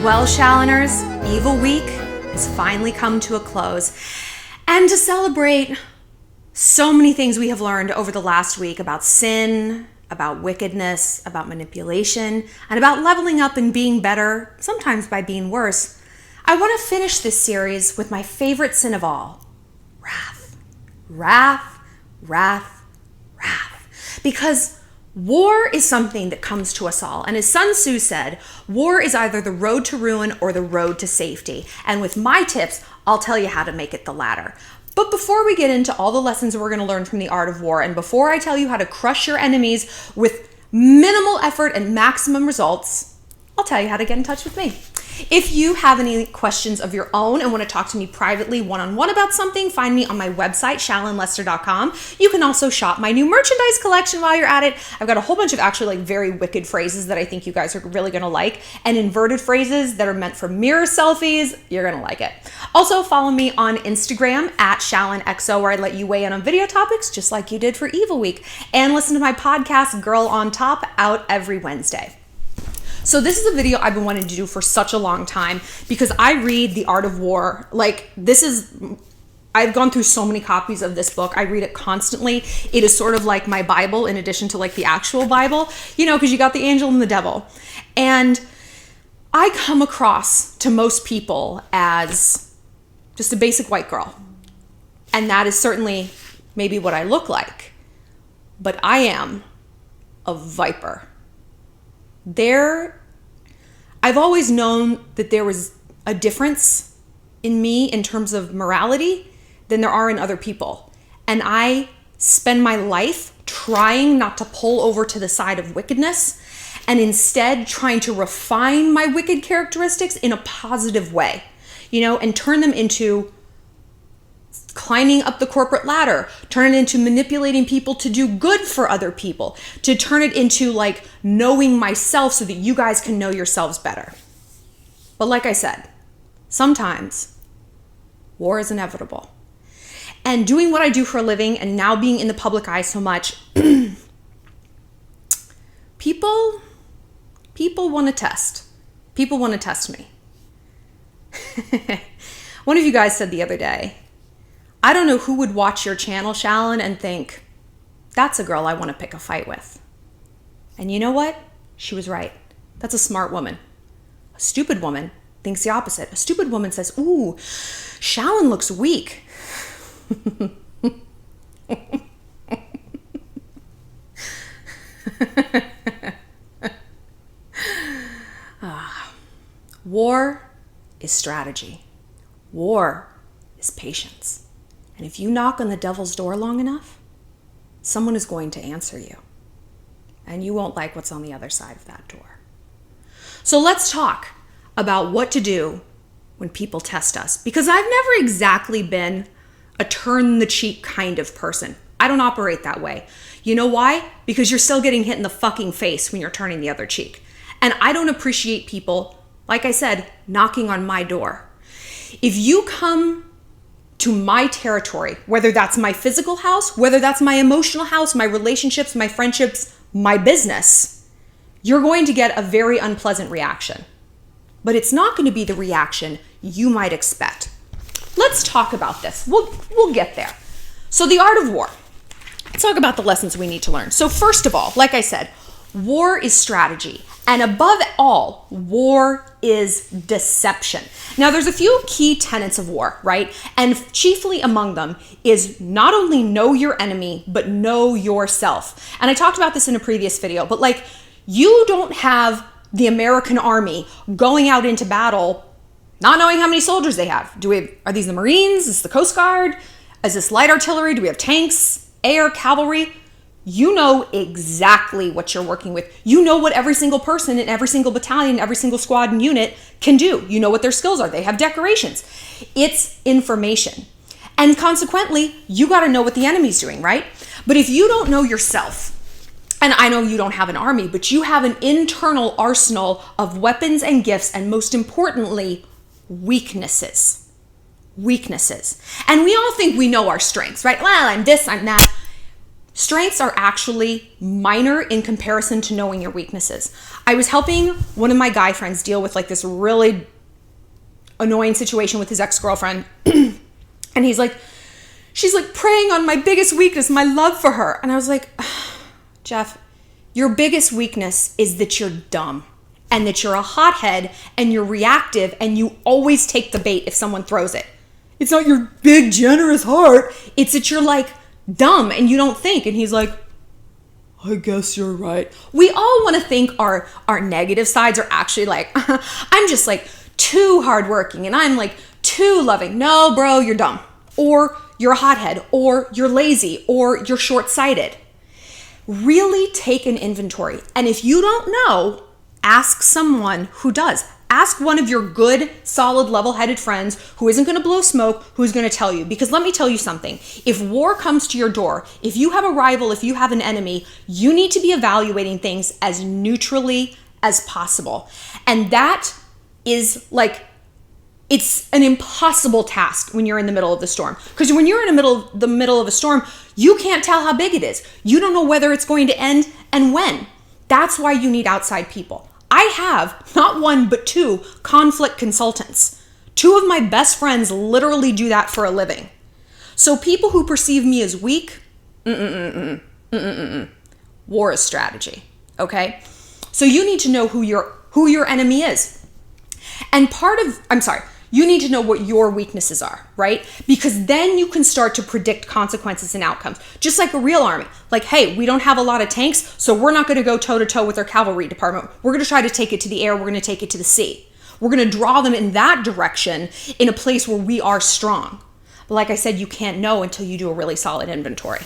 Well, Shalloners, Evil Week has finally come to a close. And to celebrate so many things we have learned over the last week about sin, about wickedness, about manipulation, and about leveling up and being better, sometimes by being worse, I want to finish this series with my favorite sin of all, wrath. Wrath, wrath, wrath. Because war is something that comes to us all. And as Sun Tzu said, war is either the road to ruin or the road to safety. And with my tips, I'll tell you how to make it the latter. But before we get into all the lessons we're going to learn from the art of war, and before I tell you how to crush your enemies with minimal effort and maximum results, I'll tell you how to get in touch with me. If you have any questions of your own and want to talk to me privately one-on-one about something, find me on my website, shallonlester.com. You can also shop my new merchandise collection while you're at it. I've got a whole bunch of actually very wicked phrases that I think you guys are really going to like, and inverted phrases that are meant for mirror selfies. You're going to like it. Also, follow me on Instagram at ShallonXO, where I let you weigh in on video topics just like you did for Evil Week. And listen to my podcast, Girl on Top, out every Wednesday. So this is a video I've been wanting to do for such a long time because I read The Art of War. I've gone through so many copies of this book. I read it constantly. It is sort of like my Bible in addition to like the actual Bible, because you got the angel and the devil. And I come across to most people as just a basic white girl. And that is certainly maybe what I look like. But I am a viper. I've always known that there was a difference in me in terms of morality than there are in other people. And I spend my life trying not to pull over to the side of wickedness and instead trying to refine my wicked characteristics in a positive way, and turn them into climbing up the corporate ladder, turn it into manipulating people to do good for other people, to turn it into like knowing myself so that you guys can know yourselves better. But like I said, sometimes war is inevitable. And doing what I do for a living and now being in the public eye so much, people want to test. People want to test me. One of you guys said the other day, I don't know who would watch your channel, Shallon, and think, that's a girl I want to pick a fight with. And you know what? She was right. That's a smart woman. A stupid woman thinks the opposite. A stupid woman says, ooh, Shallon looks weak. War is strategy. War is patience. And if you knock on the devil's door long enough, someone is going to answer you. And you won't like what's on the other side of that door. So let's talk about what to do when people test us. Because I've never exactly been a turn the cheek kind of person. I don't operate that way. You know why? Because you're still getting hit in the fucking face when you're turning the other cheek. And I don't appreciate people, like I said, knocking on my door. If you come to my territory, whether that's my physical house, whether that's my emotional house, my relationships, my friendships, my business, you're going to get a very unpleasant reaction. But it's not going to be the reaction you might expect. Let's talk about this. We'll get there. So the art of war. Let's talk about the lessons we need to learn. So first of all, like I said, war is strategy. And above all, war is deception. Now, there's a few key tenets of war, right? And chiefly among them is not only know your enemy, but know yourself. And I talked about this in a previous video, but you don't have the American army going out into battle not knowing how many soldiers they have. Are these the Marines? Is this the Coast Guard? Is this light artillery? Do we have tanks, air, cavalry? You know exactly what you're working with. You know what every single person in every single battalion, every single squad and unit can do. You know what their skills are. They have decorations. It's information. And consequently, you got to know what the enemy's doing, right? But if you don't know yourself, and I know you don't have an army, but you have an internal arsenal of weapons and gifts, and most importantly, weaknesses. Weaknesses. And we all think we know our strengths, right? Well, I'm this, I'm that. Strengths are actually minor in comparison to knowing your weaknesses. I was helping one of my guy friends deal with like this really annoying situation with his ex-girlfriend. And he's like, she's like preying on my biggest weakness, my love for her. And I was like, Jeff, your biggest weakness is that you're dumb and that you're a hothead and you're reactive and you always take the bait if someone throws it. It's not your big, generous heart. It's that you're like dumb and you don't think. And he's like, I guess you're right. We all want to think our negative sides are actually like, I'm just like too hardworking and I'm like too loving. No, bro, you're dumb. Or you're a hothead, or you're lazy, or you're short-sighted. Really take an inventory. And if you don't know, ask someone who does. Ask one of your good, solid, level-headed friends who isn't going to blow smoke, who's going to tell you. Because let me tell you something. If war comes to your door, if you have a rival, if you have an enemy, you need to be evaluating things as neutrally as possible. And that is like, it's an impossible task when you're in the middle of the storm. Because when you're in the middle of a storm, you can't tell how big it is. You don't know whether it's going to end and when. That's why you need outside people. I have not one, but two conflict consultants. Two of my best friends literally do that for a living. So people who perceive me as weak, war is strategy, okay? So you need to know who your enemy is. And you need to know what your weaknesses are, right? Because then you can start to predict consequences and outcomes. Just like a real army. Like, hey, we don't have a lot of tanks, so we're not going to go toe-to-toe with our cavalry department. We're going to try to take it to the air. We're going to take it to the sea. We're going to draw them in that direction in a place where we are strong. But like I said, you can't know until you do a really solid inventory.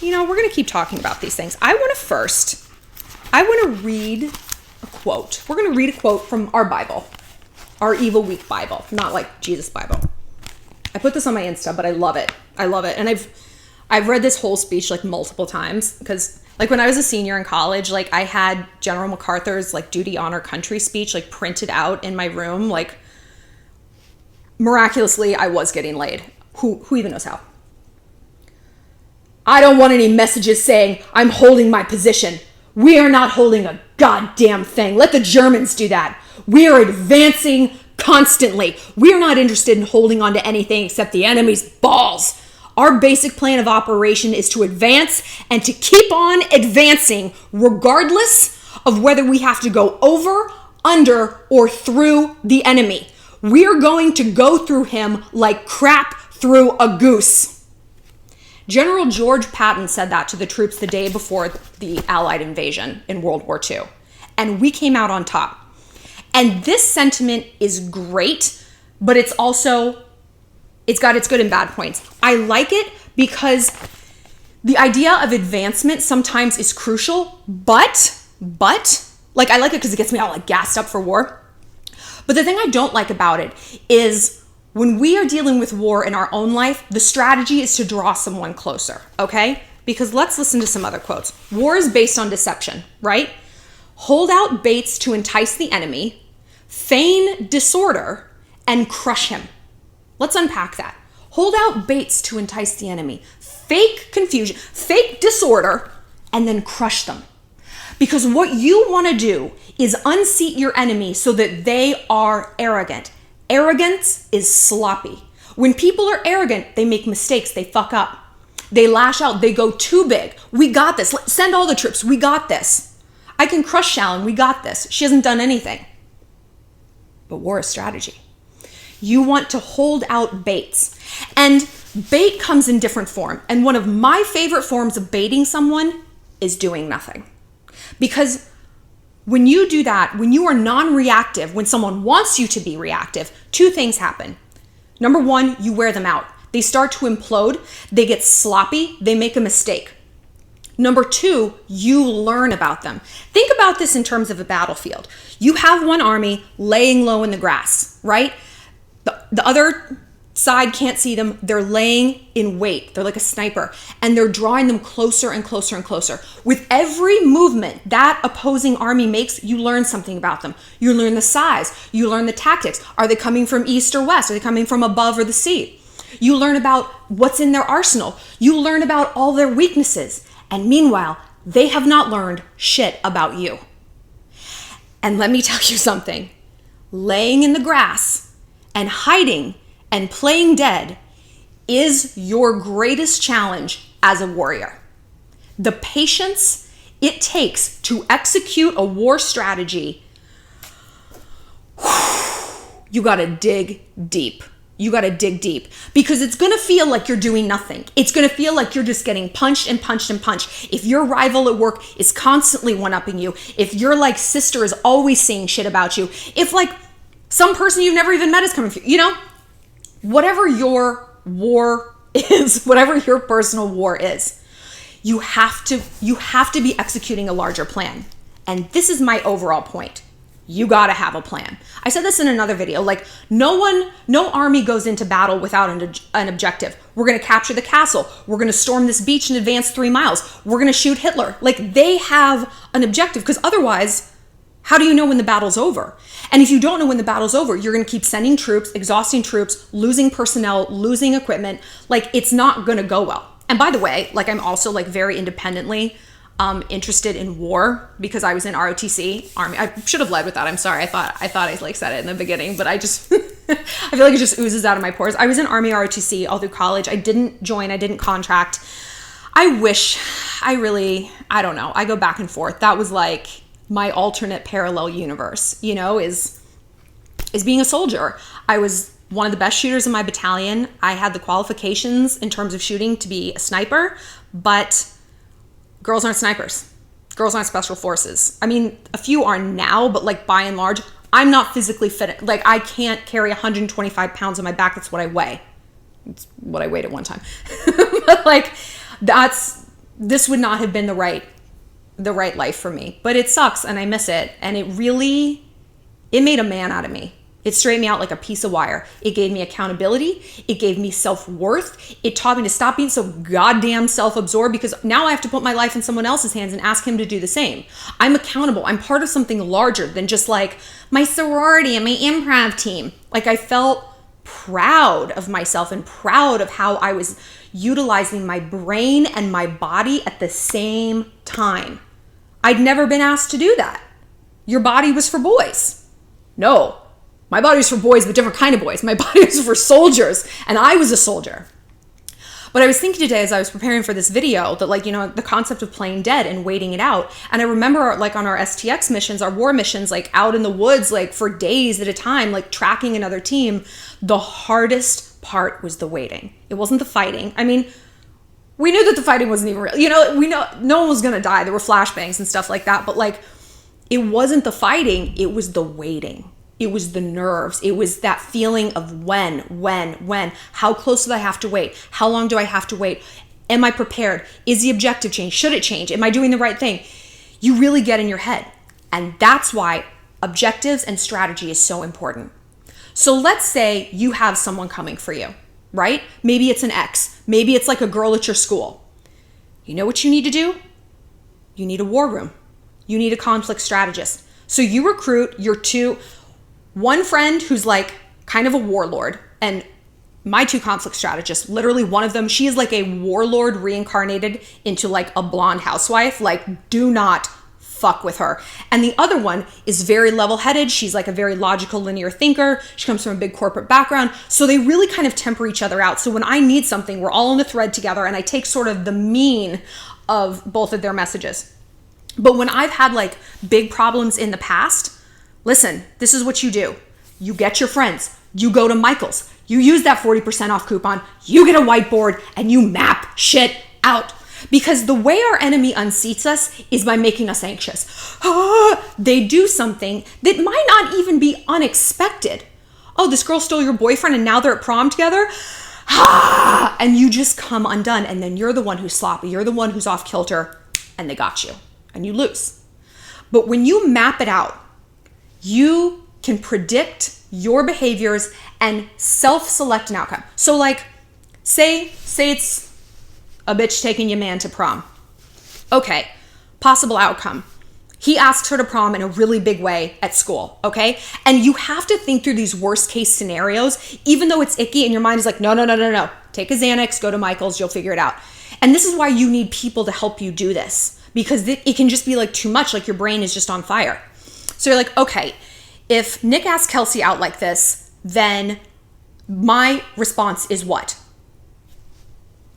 You know, we're going to keep talking about these things. I want to read a quote. We're going to read a quote from our Bible. Our Evil Week Bible, not like Jesus Bible. I put this on my Insta, but I love it. I love it. And I've read this whole speech like multiple times because like when I was a senior in college, like I had General MacArthur's like duty, honor, country speech like printed out in my room. Like miraculously, I was getting laid. Who even knows how? I don't want any messages saying I'm holding my position. We are not holding a goddamn thing. Let the Germans do that. We are advancing constantly. We are not interested in holding on to anything except the enemy's balls. Our basic plan of operation is to advance and to keep on advancing regardless of whether we have to go over, under, or through the enemy. We are going to go through him like crap through a goose. General George Patton said that to the troops the day before the Allied invasion in World War II. And we came out on top. And this sentiment is great, but it's got its good and bad points. I like it because the idea of advancement sometimes is crucial, but like I like it because it gets me all like gassed up for war. But the thing I don't like about it is when we are dealing with war in our own life, the strategy is to draw someone closer, okay? Because let's listen to some other quotes. War is based on deception, right? Hold out baits to entice the enemy, feign disorder, and crush him. Let's unpack that. Hold out baits to entice the enemy, fake confusion, fake disorder, and then crush them. Because what you want to do is unseat your enemy so that they are arrogant. Arrogance is sloppy. When people are arrogant, they make mistakes, they fuck up. They lash out, they go too big. We got this. Send all the troops. We got this. I can crush Shallon. We got this. She hasn't done anything. But war is strategy. You want to hold out baits. And bait comes in different form. And one of my favorite forms of baiting someone is doing nothing. Because when you do that, when you are non-reactive, when someone wants you to be reactive, two things happen. Number one, you wear them out. They start to implode. They get sloppy. They make a mistake. Number two, you learn about them. Think about this in terms of a battlefield. You have one army laying low in the grass, right? The other side can't see them. They're laying in wait. They're like a sniper, and they're drawing them closer and closer and closer. With every movement that opposing army makes, you learn something about them. You learn the size. You learn the tactics. Are they coming from east or west? Are they coming from above or the sea? You learn about what's in their arsenal. You learn about all their weaknesses. And meanwhile, they have not learned shit about you. And let me tell you something. Laying in the grass and hiding and playing dead is your greatest challenge as a warrior. The patience it takes to execute a war strategy, you gotta dig deep. You gotta dig deep because it's gonna feel like you're doing nothing. It's gonna feel like you're just getting punched and punched and punched. If your rival at work is constantly one-upping you, if your like sister is always saying shit about you, if like some person you've never even met is coming for you, you know, whatever your war is, whatever your personal war is, you have to be executing a larger plan. And this is my overall point. You gotta have a plan. I said this in another video, like no army goes into battle without an objective. We're gonna capture the castle. We're gonna storm this beach and advance 3 miles. We're gonna shoot Hitler. Like they have an objective because otherwise, how do you know when the battle's over? And if you don't know when the battle's over, you're gonna keep sending troops, exhausting troops, losing personnel, losing equipment. Like it's not gonna go well. And by the way, like I'm also like very independently interested in war because I was in ROTC Army. I should have led with that. I'm sorry. I thought I like said it in the beginning, but I just I feel like it just oozes out of my pores. I was in Army ROTC all through college. I didn't join. I didn't contract. I don't know. I go back and forth. That was like my alternate parallel universe, you know, is being a soldier. I was one of the best shooters in my battalion. I had the qualifications in terms of shooting to be a sniper, but girls aren't snipers. Girls aren't special forces. I mean, a few are now, but like by and large, I'm not physically fit. Like I can't carry 125 pounds on my back. That's what I weigh. It's what I weighed at one time. But like this would not have been the right life for me. But it sucks and I miss it. And it made a man out of me. It straightened me out like a piece of wire. It gave me accountability. It gave me self-worth. It taught me to stop being so goddamn self-absorbed because now I have to put my life in someone else's hands and ask him to do the same. I'm accountable. I'm part of something larger than just like my sorority and my improv team. Like I felt proud of myself and proud of how I was utilizing my brain and my body at the same time. I'd never been asked to do that. Your body was for boys. No. My body was for boys, but different kind of boys. My body was for soldiers, and I was a soldier. But I was thinking today as I was preparing for this video that like, you know, the concept of playing dead and waiting it out. And I remember like on our STX missions, our war missions, like out in the woods, like for days at a time, like tracking another team, the hardest part was the waiting. It wasn't the fighting. I mean, we knew that the fighting wasn't even real. You know, we know no one was going to die. There were flashbangs and stuff like that. But like, it wasn't the fighting. It was the waiting. It was the nerves. It was that feeling of when, how close do I have to wait? How long do I have to wait? Am I prepared? Is the objective change? Should it change? Am I doing the right thing? You really get in your head. And that's why objectives and strategy is so important. So let's say you have someone coming for you, right? Maybe it's an ex. Maybe it's like a girl at your school. You know what you need to do? You need a war room. You need a conflict strategist. So you recruit one friend who's like kind of a warlord, and my 2 conflict strategists, literally one of them, she is like a warlord reincarnated into like a blonde housewife. Like, do not fuck with her. And the other one is very level-headed. She's like a very logical, linear thinker. She comes from a big corporate background. So they really kind of temper each other out. So when I need something, we're all on the thread together, and I take sort of the mean of both of their messages. But when I've had like big problems in the past, listen, this is what you do. You get your friends. You go to Michael's. You use that 40% off coupon. You get a whiteboard and you map shit out. Because the way our enemy unseats us is by making us anxious. They do something that might not even be unexpected. Oh, this girl stole your boyfriend and now they're at prom together? And you just come undone. And then you're the one who's sloppy. You're the one who's off kilter and they got you and you lose. But when you map it out, you can predict your behaviors and self-select an outcome. So like, say it's a bitch taking your man to prom. Okay, possible outcome. He asks her to prom in a really big way at school, okay? And you have to think through these worst case scenarios, even though it's icky and your mind is like, no. Take a Xanax, go to Michael's, you'll figure it out. And this is why you need people to help you do this, because it can just be like too much, like your brain is just on fire. So you're like, okay, if Nick asks Kelsey out like this, then my response is what?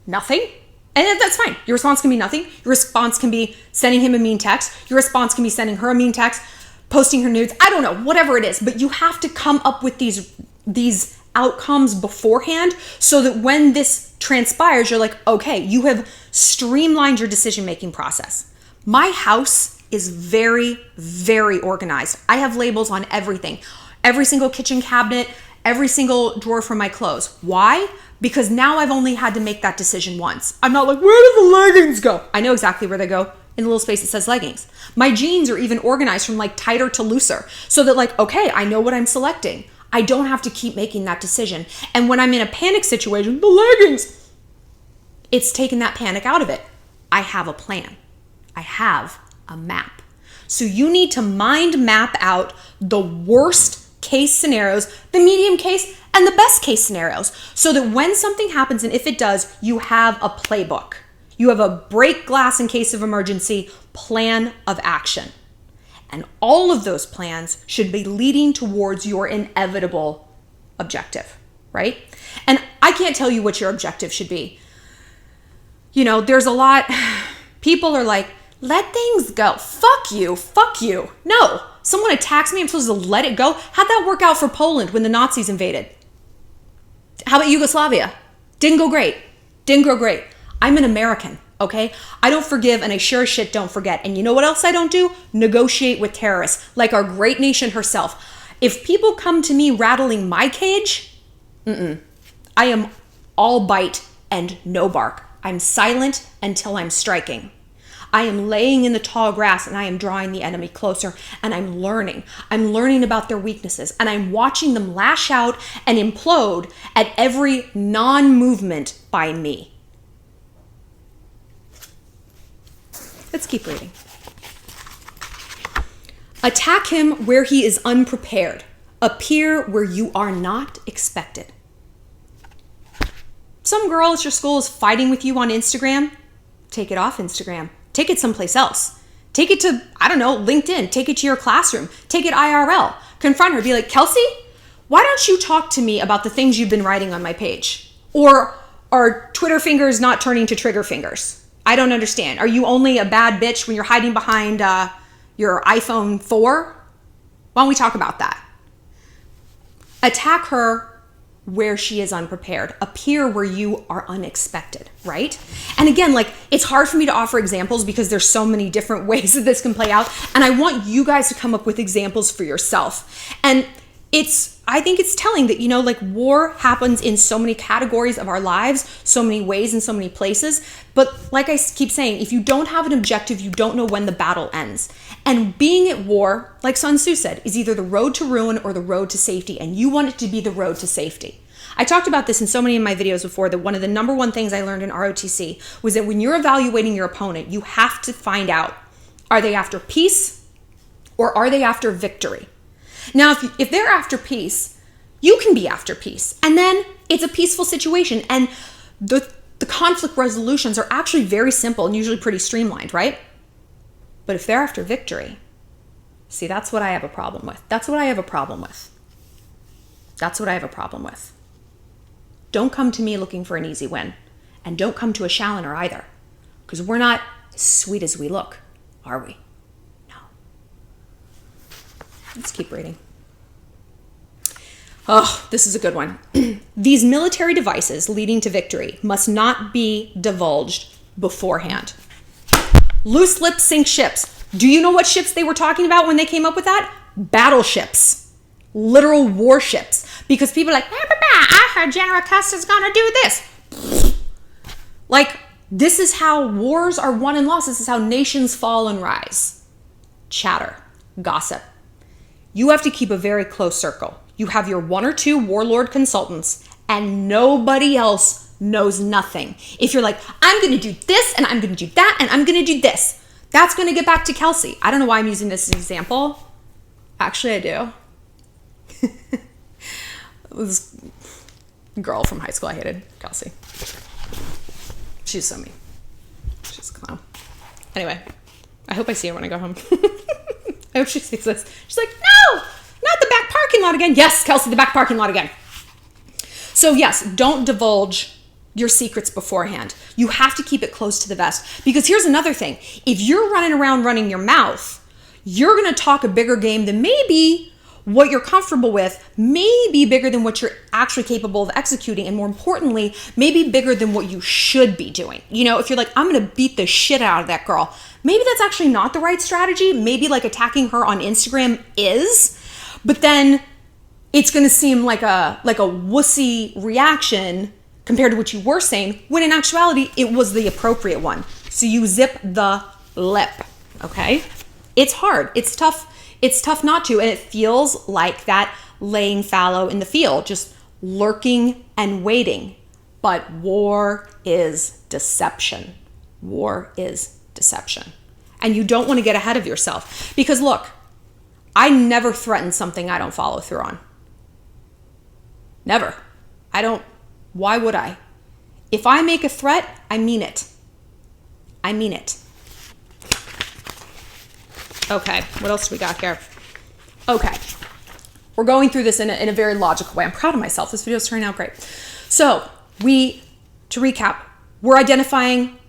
Nothing? And that's fine. Your response can be nothing. Your response can be sending him a mean text. Your response can be sending her a mean text, posting her nudes. I don't know, whatever it is. But you have to come up with these outcomes beforehand so that when this transpires, you're like, okay, you have streamlined your decision-making process. My house is very, very organized. I have labels on everything. Every single kitchen cabinet, every single drawer for my clothes. Why? Because now I've only had to make that decision once. I'm not like, where do the leggings go? I know exactly where they go, in the little space that says leggings. My jeans are even organized from like tighter to looser, so that like, okay, I know what I'm selecting. I don't have to keep making that decision. And when I'm in a panic situation, the leggings, it's taken that panic out of it. I have a plan. I have a map. So you need to mind map out the worst case scenarios, the medium case, and the best case scenarios, so that when something happens, and if it does, you have a playbook. You have a break glass in case of emergency plan of action. And all of those plans should be leading towards your inevitable objective, right? And I can't tell you what your objective should be. You know, there's a lot, people are like, let things go. Fuck you, fuck you. No, someone attacks me, I'm supposed to let it go. How'd that work out for Poland when the Nazis invaded? How about Yugoslavia? Didn't go great. Didn't go great. I'm an American, okay? I don't forgive, and I sure as shit don't forget. And you know what else I don't do? Negotiate with terrorists, like our great nation herself. If people come to me rattling my cage, I am all bite and no bark. I'm silent until I'm striking. I am laying in the tall grass and I am drawing the enemy closer, and I'm learning. I'm learning about their weaknesses, and I'm watching them lash out and implode at every non-movement by me. Let's keep reading. Attack him where he is unprepared. Appear where you are not expected. Some girl at your school is fighting with you on Instagram. Take it off Instagram. Take it someplace else. Take it to, I don't know, LinkedIn. Take it to your classroom. Take it IRL. Confront her. Be like, Kelsey, why don't you talk to me about the things you've been writing on my page? Or are Twitter fingers not turning to trigger fingers? I don't understand. Are you only a bad bitch when you're hiding behind your iPhone 4? Why don't we talk about that? Attack her where she is unprepared. Appear where you are unexpected, right? And again, like, it's hard for me to offer examples because there's so many different ways that this can play out. And I want you guys to come up with examples for yourself. And I think it's telling that, you know, like, war happens in so many categories of our lives, so many ways and so many places. But like I keep saying, if you don't have an objective, you don't know when the battle ends. And being at war, like Sun Tzu said, is either the road to ruin or the road to safety. And you want it to be the road to safety. I talked about this in so many of my videos before, that one of the number one things I learned in ROTC was that when you're evaluating your opponent, you have to find out, are they after peace or are they after victory? Now, if they're after peace, you can be after peace. And then it's a peaceful situation. And the conflict resolutions are actually very simple and usually pretty streamlined, right? But if they're after victory, see, that's what I have a problem with. That's what I have a problem with. That's what I have a problem with. Don't come to me looking for an easy win. And don't come to a Shalloner either. Because we're not as sweet as we look, are we? No. Let's keep reading. Oh, this is a good one. These military devices leading to victory must not be divulged beforehand. Loose lips sink ships. Do you know what ships they were talking about when they came up with that? Battleships. Literal warships. Because people are like, I heard General Custer's gonna do this. Like, this is how wars are won and lost. This is how nations fall and rise. Chatter. Gossip. You have to keep a very close circle. You have your one or two warlord consultants, and nobody else knows nothing. If you're like, I'm going to do this, and I'm going to do that, and I'm going to do this, that's going to get back to Kelsey. I don't know why I'm using this as an example. Actually, I do. This girl from high school I hated, Kelsey. She's so mean. she's a clown. Anyway, I hope I see her when I go home. I hope she sees this. She's like, no, not the back parking lot again. Yes, Kelsey, the back parking lot again. So yes, don't divulge your secrets beforehand. You have to keep it close to the vest. Because here's another thing. If you're running around running your mouth, you're going to talk a bigger game than maybe what you're comfortable with, maybe bigger than what you're actually capable of executing, and more importantly, maybe bigger than what you should be doing. You know, if you're like, I'm going to beat the shit out of that girl, maybe that's actually not the right strategy. Maybe like attacking her on Instagram is, but then it's going to seem like a wussy reaction compared to what you were saying, when in actuality, it was the appropriate one. So you zip the lip, okay? It's hard. It's tough. It's tough not to. And it feels like that laying fallow in the field, just lurking and waiting. But war is deception. War is deception. And you don't want to get ahead of yourself. Because look, I never threaten something I don't follow through on. Never. I don't. Why would I? If I make a threat, I mean it. I mean it. Okay, what else do we got here? Okay, we're going through this in a very logical way. I'm proud of myself. This video is turning out great. So to recap, we're identifying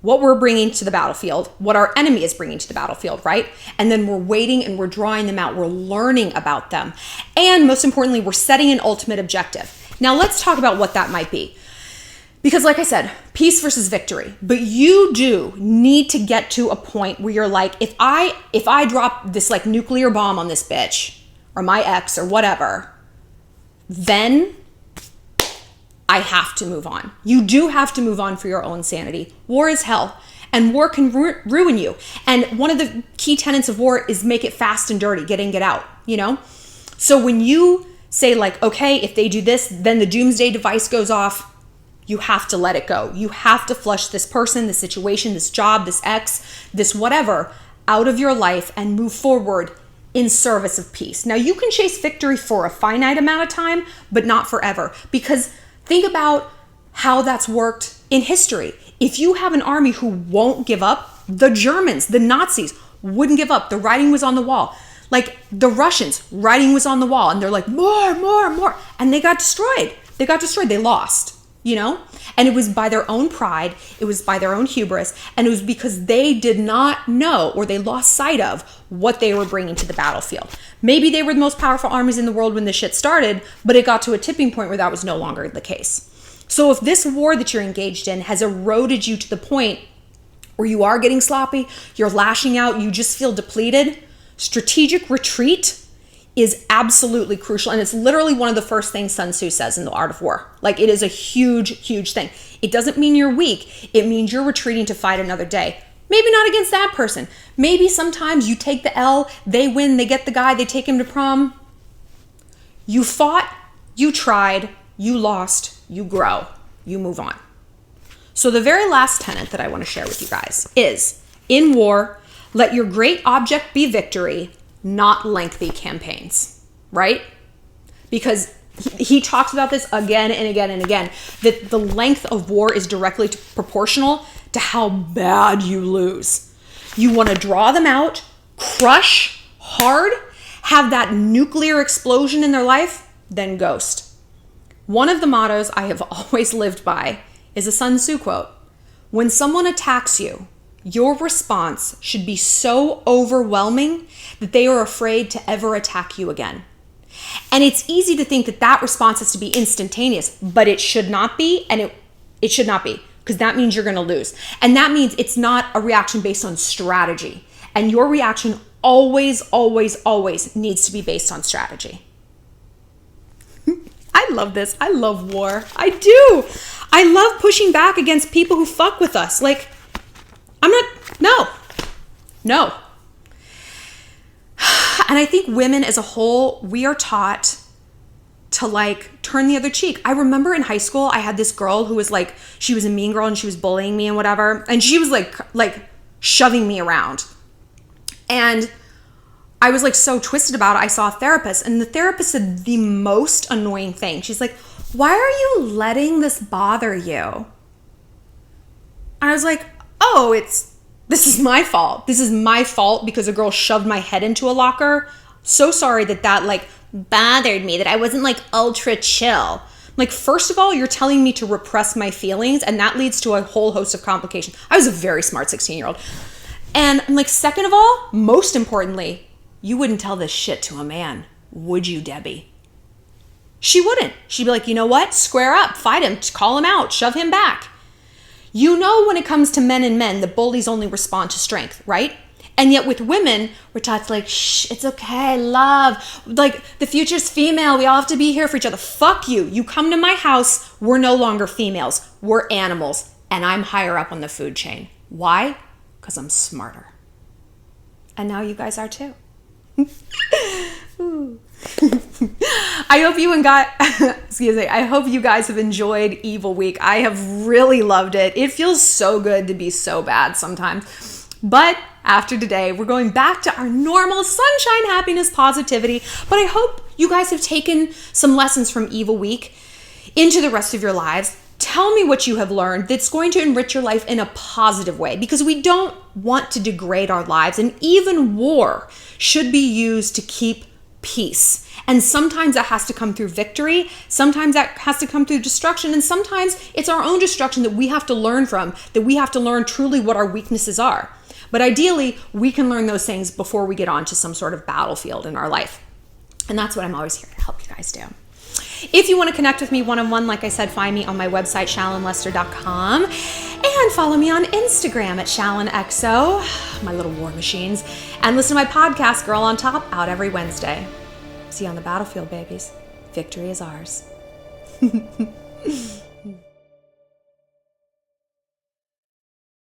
what we're bringing to the battlefield, what our enemy is bringing to the battlefield, right? And then we're waiting and we're drawing them out. We're learning about them. And most importantly, we're setting an ultimate objective. Now let's talk about what that might be. Because like I said, peace versus victory. But you do need to get to a point where you're like, if I drop this like nuclear bomb on this bitch or my ex or whatever, then I have to move on. You do have to move on for your own sanity. War is hell, and war can ruin you. And one of the key tenets of war is make it fast and dirty, get in, get out, you know? So when you say like, okay, if they do this, then the doomsday device goes off, you have to let it go. You have to flush this person, this situation, this job, this ex, this whatever out of your life and move forward in service of peace. Now you can chase victory for a finite amount of time, but not forever. Because think about how that's worked in history. If you have an army who won't give up, the Germans, the Nazis wouldn't give up. The writing was on the wall. Like the Russians, writing was on the wall, and they're like, more. And they got destroyed. They lost. You know, and it was by their own pride, it was by their own hubris, and it was because they did not know, or they lost sight of, what they were bringing to the battlefield. Maybe they were the most powerful armies in the world when this shit started, but it got to a tipping point where that was no longer the case. So if this war that you're engaged in has eroded you to the point where you are getting sloppy, you're lashing out, you just feel depleted, strategic retreat is absolutely crucial. And it's literally one of the first things Sun Tzu says in The Art of War. Like, it is a huge, huge thing. It doesn't mean you're weak. It means you're retreating to fight another day. Maybe not against that person. Maybe sometimes you take the L, they win, they get the guy, they take him to prom. You fought, you tried, you lost, you grow, you move on. So the very last tenet that I want to share with you guys is, in war, let your great object be victory, not lengthy campaigns, right? Because he talks about this again and again and again, that the length of war is directly proportional to how bad you lose. You want to draw them out, crush hard, have that nuclear explosion in their life, then ghost. One of the mottos I have always lived by is a Sun Tzu quote. When someone attacks you, your response should be so overwhelming that they are afraid to ever attack you again. And it's easy to think that that response has to be instantaneous, but it should not be, and it should not be, because that means you're going to lose. And that means it's not a reaction based on strategy. And your reaction always, always, always needs to be based on strategy. I love this. I love war. I do. I love pushing back against people who fuck with us. Like, no. And I think women as a whole, we are taught to like turn the other cheek. I remember in high school, I had this girl who was like, she was a mean girl and she was bullying me and whatever. And she was like shoving me around. And I was like so twisted about it. I saw a therapist, and the therapist said the most annoying thing. She's like, why are you letting this bother you? I was like, oh, this is my fault. This is my fault because a girl shoved my head into a locker. So sorry that like bothered me, that I wasn't like ultra chill. Like, first of all, you're telling me to repress my feelings, and that leads to a whole host of complications. I was a very smart 16-year-old. And I'm like, second of all, most importantly, you wouldn't tell this shit to a man, would you, Debbie? She wouldn't. She'd be like, you know what? Square up, fight him, call him out, shove him back. You know, when it comes to men and men, the bullies only respond to strength, right? And yet with women, we're taught to like, shh, it's okay, love. Like, the future's female. We all have to be here for each other. Fuck you. You come to my house, we're no longer females. We're animals. And I'm higher up on the food chain. Why? Because I'm smarter. And now you guys are too. I hope you guys have enjoyed Evil Week. I have really loved it. It feels so good to be so bad sometimes. But after today, we're going back to our normal sunshine, happiness, positivity. But I hope you guys have taken some lessons from Evil Week into the rest of your lives. Tell me what you have learned that's going to enrich your life in a positive way, because we don't want to degrade our lives. And even war should be used to keep peace. And sometimes that has to come through victory. Sometimes that has to come through destruction. And sometimes it's our own destruction that we have to learn from, that we have to learn truly what our weaknesses are. But ideally, we can learn those things before we get on to some sort of battlefield in our life. And that's what I'm always here to help you guys do. If you want to connect with me one-on-one, like I said, find me on my website, shallonlester.com, and follow me on Instagram at ShallonXO, my little war machines, and listen to my podcast, Girl on Top, out every Wednesday. See you on the battlefield, babies. Victory is ours.